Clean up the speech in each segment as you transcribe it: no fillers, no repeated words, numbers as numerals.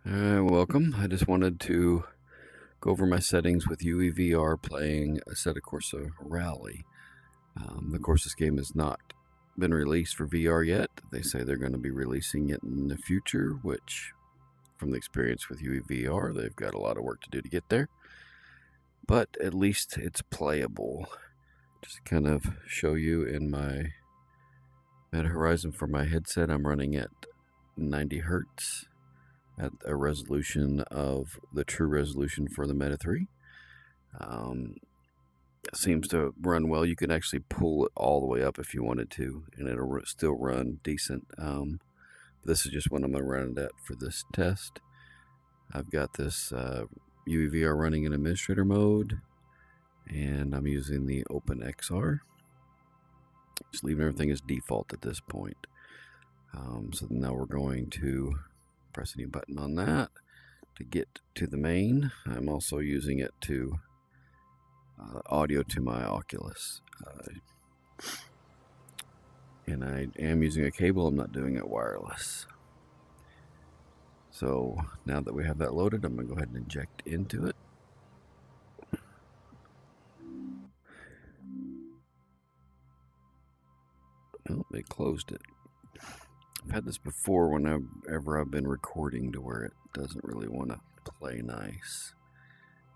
Welcome. I just wanted to go over my settings with UEVR playing Assetto Corsa Rally. Of course, this game has not been released for VR yet. They say they're going to be releasing it in the future, which, from the experience with UEVR, they've got a lot of work to do to get there. But at least it's playable. Just to kind of show you in my Meta Horizon for my headset, I'm running at 90 Hertz. At a resolution of the true resolution for the Meta 3. It seems to run well. You can actually pull it all the way up if you wanted to, and it'll still run decent. This is just what I'm going to run it at for this test. I've got this UEVR running in administrator mode, and I'm using the OpenXR. Just leaving everything as default at this point. So now we're going to press any button on that to get to the main. I'm also using it to audio to my Oculus. And I am using a cable, I'm not doing it wireless. So now that we have that loaded, I'm going to go ahead and inject into it. Oh, they closed it. I've had this before whenever I've been recording to where it doesn't really want to play nice.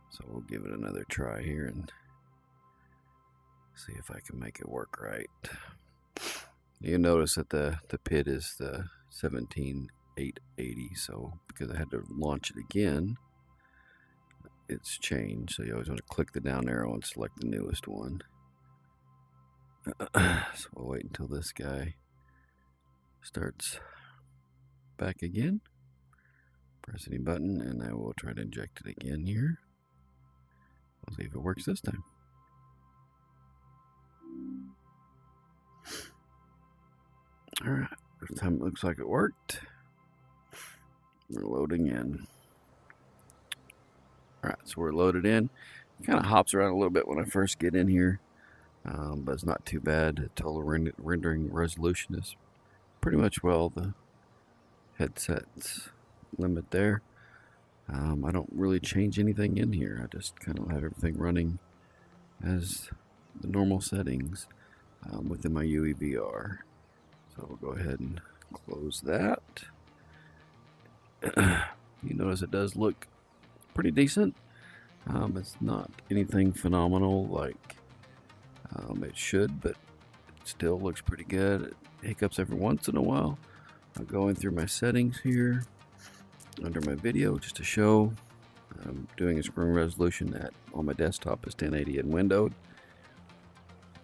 So we'll give it another try here and see if I can make it work right. You notice that the PID is the 17880, so because I had to launch it again, it's changed. So you always want to click the down arrow and select the newest one. So we'll wait until this guy starts back again. Press any button and I will try to inject it again here. We'll see if it works this time. Alright, this time it looks like it worked. We're loading in. Alright, so we're loaded in. It kind of hops around a little bit when I first get in here, but it's not too bad. The total rendering resolution is pretty much well the headset's limit there. I don't really change anything in here. I just kind of have everything running as the normal settings within my UEVR. So we'll go ahead and close that. You notice it does look pretty decent. It's not anything phenomenal like it should, but it still looks pretty good. It hiccups every once in a while. I'll go in through my settings here under my video just to show. I'm doing a screen resolution on my desktop is 1080 and windowed.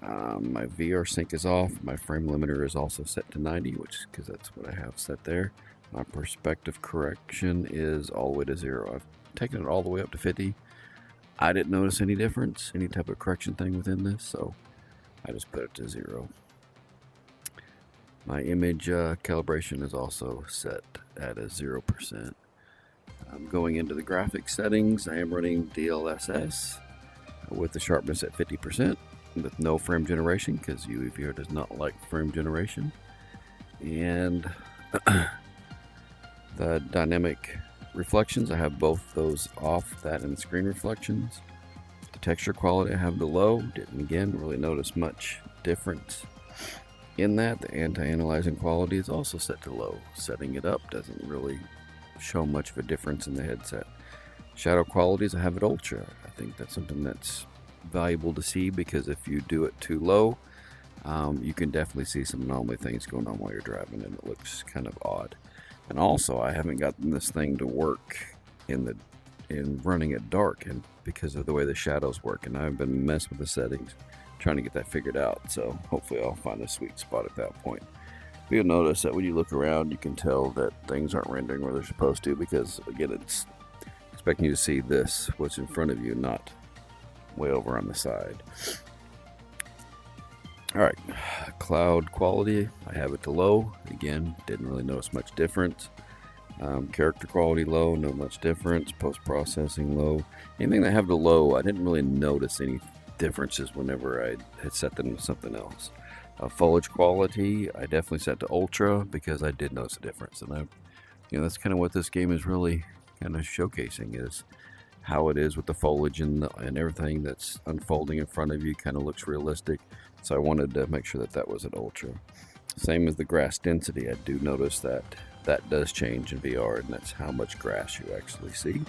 My VR sync is off. My frame limiter is also set to 90, because that's what I have set there. My perspective correction is all the way to 0. I've taken it all the way up to 50. I didn't notice any difference, any type of correction thing within this, so I just put it to 0. My image calibration is also set at a 0%. I'm going into the graphics settings. I am running DLSS with the sharpness at 50% with no frame generation, because UEVR does not like frame generation. And the dynamic reflections, I have both those off, that and screen reflections. The texture quality I have to low. Didn't again really notice much difference in that. The anti-analyzing quality is also set to low. Setting it up doesn't really show much of a difference in the headset. Shadow qualities I have at ultra. I think that's something that's valuable to see, because if you do it too low, you can definitely see some anomaly things going on while you're driving, and it looks kind of odd. And also, I haven't gotten this thing to work in running it dark, and because of the way the shadows work, and I've been messing with the settings trying to get that figured out. So hopefully I'll find a sweet spot at that point. But you'll notice that when you look around, you can tell that things aren't rendering where they're supposed to, because again, it's expecting you to see this, what's in front of you, not way over on the side. Alright, cloud quality, I have it to low. Again, didn't really notice much difference. Character quality low, not much difference. Post-processing low. Anything that I have to low, I didn't really notice any differences whenever I had set them to something else. Foliage quality, I definitely set to ultra, because I did notice a difference, and I you know, that's kind of what this game is really kind of showcasing, is how it is with the foliage and everything that's unfolding in front of you. Kind of looks realistic. So I wanted to make sure that that was at ultra. Same as the grass density. I do notice that that does change in VR, and that's how much grass you actually see.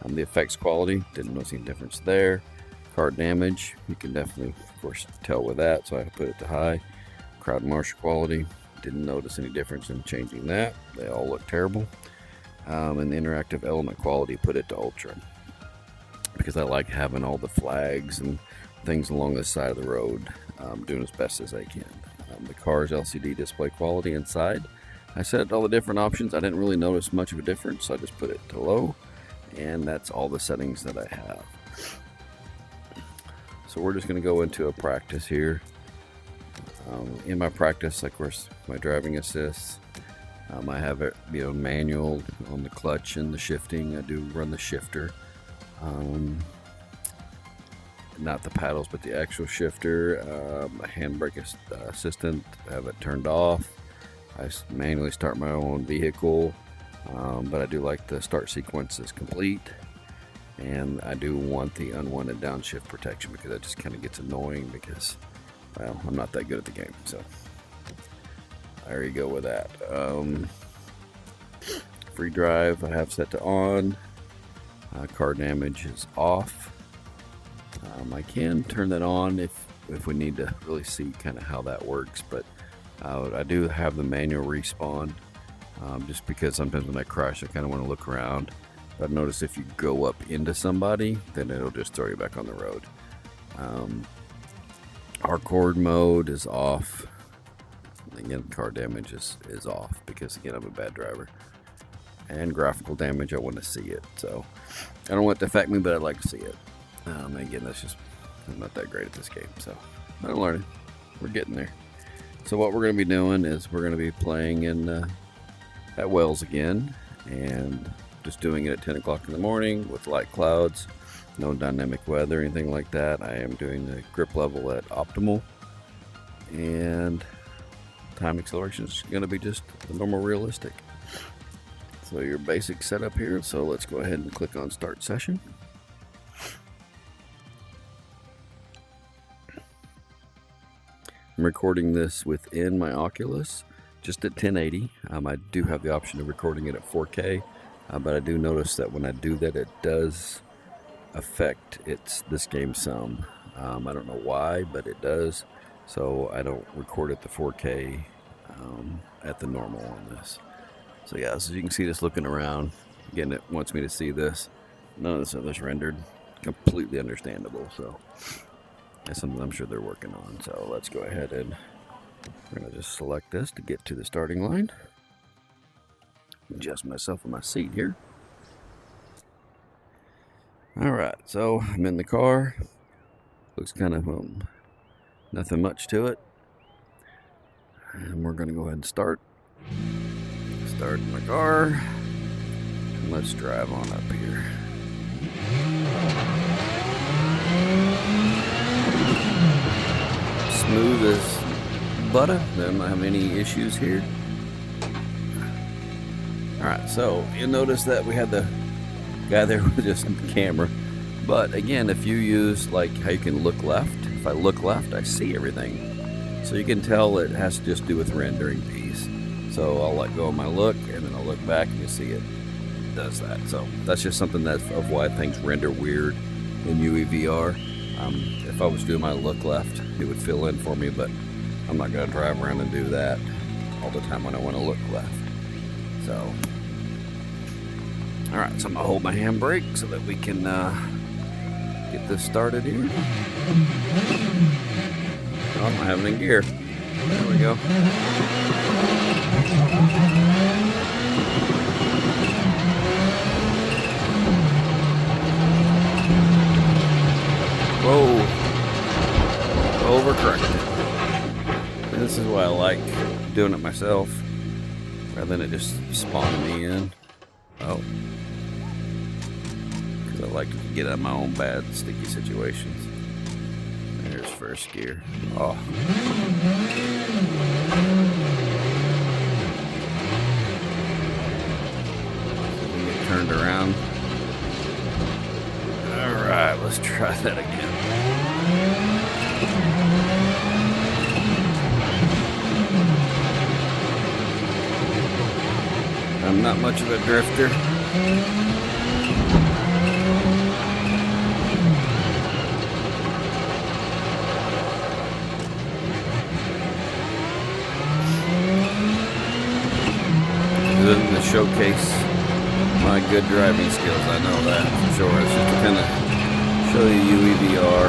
The effects quality, didn't notice any difference there. Card damage, you can definitely, of course, tell with that, so I put it to high. Crowd marshal quality, didn't notice any difference in changing that. They all look terrible. And the interactive element quality, put it to ultra, because I like having all the flags and things along the side of the road, doing as best as I can. The car's LCD display quality inside, I set all the different options. I didn't really notice much of a difference, so I just put it to low, and that's all the settings that I have. So we're just going to go into a practice here. In my practice, of course, my driving assist, I have it, you know, manual on the clutch and the shifting. I do run the shifter, not the paddles, but the actual shifter. My handbrake assistant, I have it turned off. I manually start my own vehicle, but I do like the start sequences complete. And I do want the unwanted downshift protection, because that just kind of gets annoying, because, well, I'm not that good at the game. So there you go with that. Free drive I have set to on. Car damage is off. I can turn that on if we need to really see kind of how that works, but I do have the manual respawn, just because sometimes when I crash I kind of want to look around. I've noticed if you go up into somebody, then it'll just throw you back on the road. Hardcore mode is off. Again, car damage is off, because again, I'm a bad driver. And graphical damage, I want to see it. So I don't want it to affect me, but I'd like to see it. Again, that's just, I'm not that great at this game, so I'm learning. We're getting there. So what we're going to be doing is we're going to be playing at Wells again, and just doing it at 10 o'clock in the morning with light clouds, no dynamic weather, anything like that. I am doing the grip level at optimal, and time acceleration is going to be just the normal realistic. So your basic setup here. So let's go ahead and click on start session. I'm recording this within my Oculus, just at 1080. I do have the option of recording it at 4K, but I do notice that when I do that, it does affect this game some. I don't know why, but it does. So I don't record at the 4K at the normal on this. So yeah, so you can see this looking around. Again, it wants me to see this. None of this is rendered. Completely understandable. So that's something I'm sure they're working on. So let's go ahead and we're going to just select this to get to the starting line. Adjust myself in my seat here. Alright, so I'm in the car. Looks kind of nothing much to it. And we're going to go ahead and start my car. And let's drive on up here. Smooth as butter. Don't have any issues here. Alright, so you'll notice that we had the guy there with just the camera. But again, if you use like how you can look left, if I look left, I see everything. So you can tell it has to just do with rendering piece. So I'll let go of my look, and then I'll look back and you see it does that. So that's just something that's of why things render weird in UEVR. If I was doing my look left, it would fill in for me, but I'm not going to drive around and do that all the time when I want to look left. So, alright, so I'm going to hold my handbrake so that we can get this started here. Oh, I'm having it in gear. There we go. Whoa. Overcorrected. This is why I like doing it myself, rather than it just spawning me in. Oh. Because I like to get out of my own bad, sticky situations. There's first gear. Oh. turned around. Alright, let's try that again. I'm not much of a drifter. Than to showcase my good driving skills, I know that for sure. It's just to kind of show you UEVR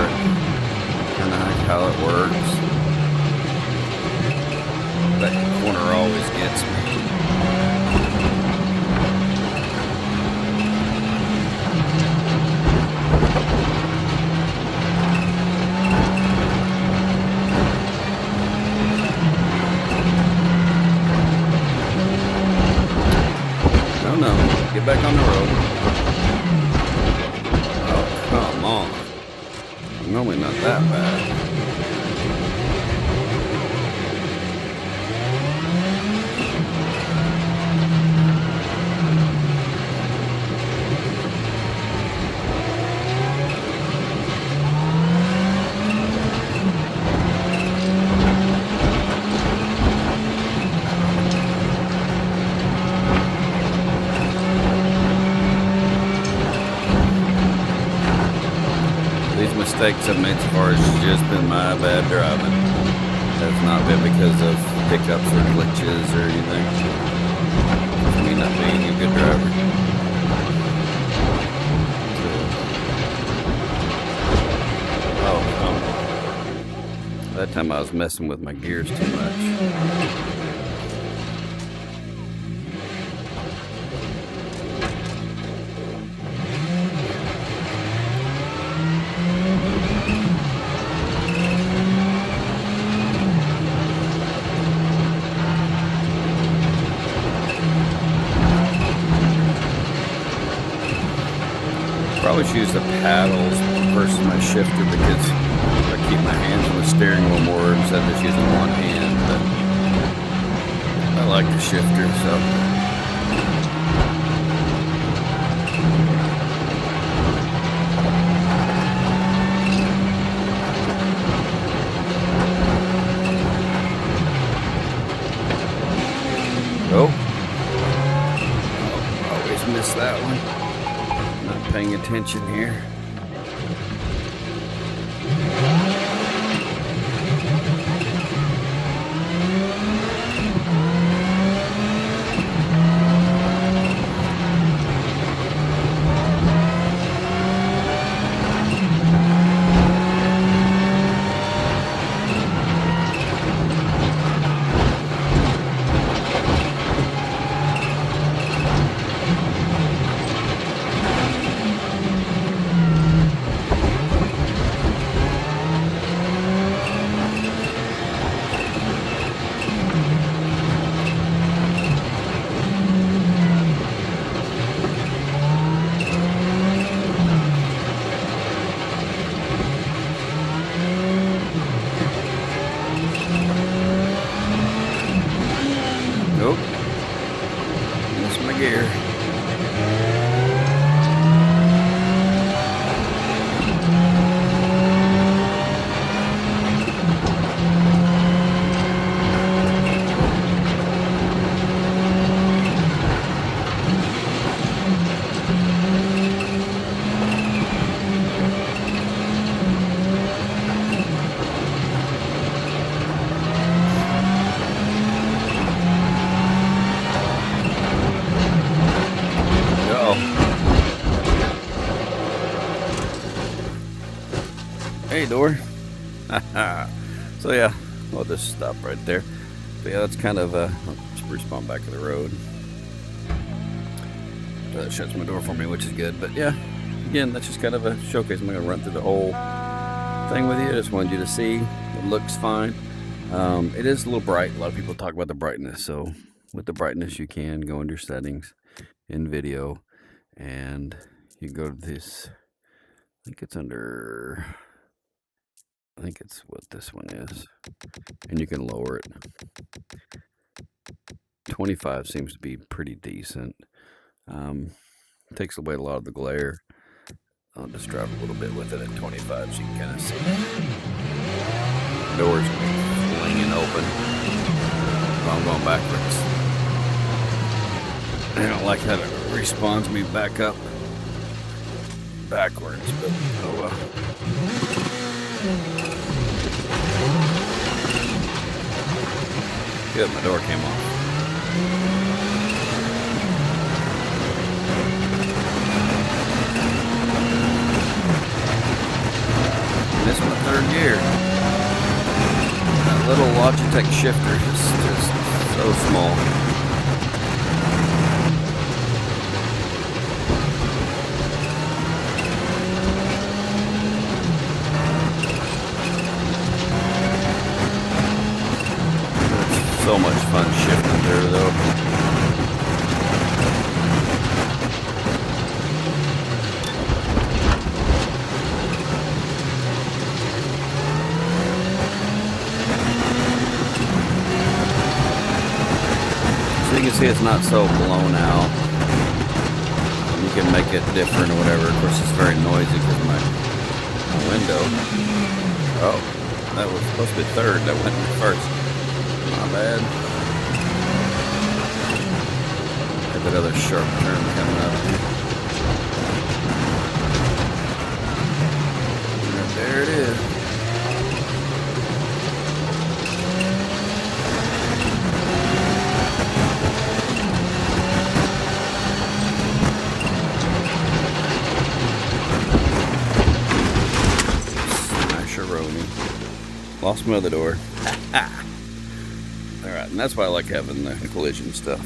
and kind of how it works. That corner always gets me. No, get back on the road. Oh, come on. I'm normally not that bad. Mistakes I've made so far has just been my bad driving. That's not been because of hiccups or glitches or anything. It's me not being a good driver. Oh, that time I was messing with my gears too much. Probably should use the paddles versus my shifter because I keep my hands on the steering wheel more instead of just using one hand. But I like the shifter, so. Oh, always miss that one. Paying attention here. Nope. Missed my gear. Hey, door. So yeah, I'll just stop right there. But yeah, that's kind of let's respawn back to the road. That shuts my door for me, which is good. But yeah, again, that's just kind of a showcase. I'm gonna run through the whole thing with you. I just wanted you to see. It looks fine. It is a little bright. A lot of people talk about the brightness. So with the brightness, you can go into your settings in video, and you go to this. I think it's under. I think it's what this one is, and you can lower it. 25 seems to be pretty decent. Takes away a lot of the glare. I'll just drive a little bit with it at 25 so you can kind of see. Doors flinging open. Oh, I'm going backwards. I don't like how it respawns me back up backwards, but oh well. Good, my door came off. Missed my third gear. That little Logitech shifter is just so small. It's so much fun shifting through though. You can see it's not so blown out. You can make it different or whatever. Of course, it's very noisy because my window. Oh, that was supposed to be third. That went first. My bad. Got that other sharp turn coming up. And there it is. Lost my other door. Alright, and that's why I like having the collision stuff.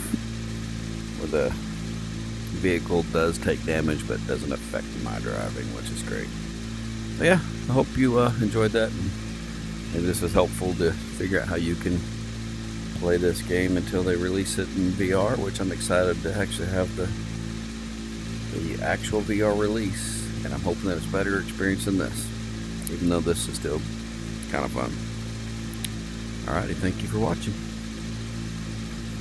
Where the vehicle does take damage but doesn't affect my driving, which is great. So yeah, I hope you enjoyed that. And maybe this was helpful to figure out how you can play this game until they release it in VR, which I'm excited to actually have the actual VR release. And I'm hoping that it's a better experience than this, even though this is still kind of fun. Alrighty, thank you for watching.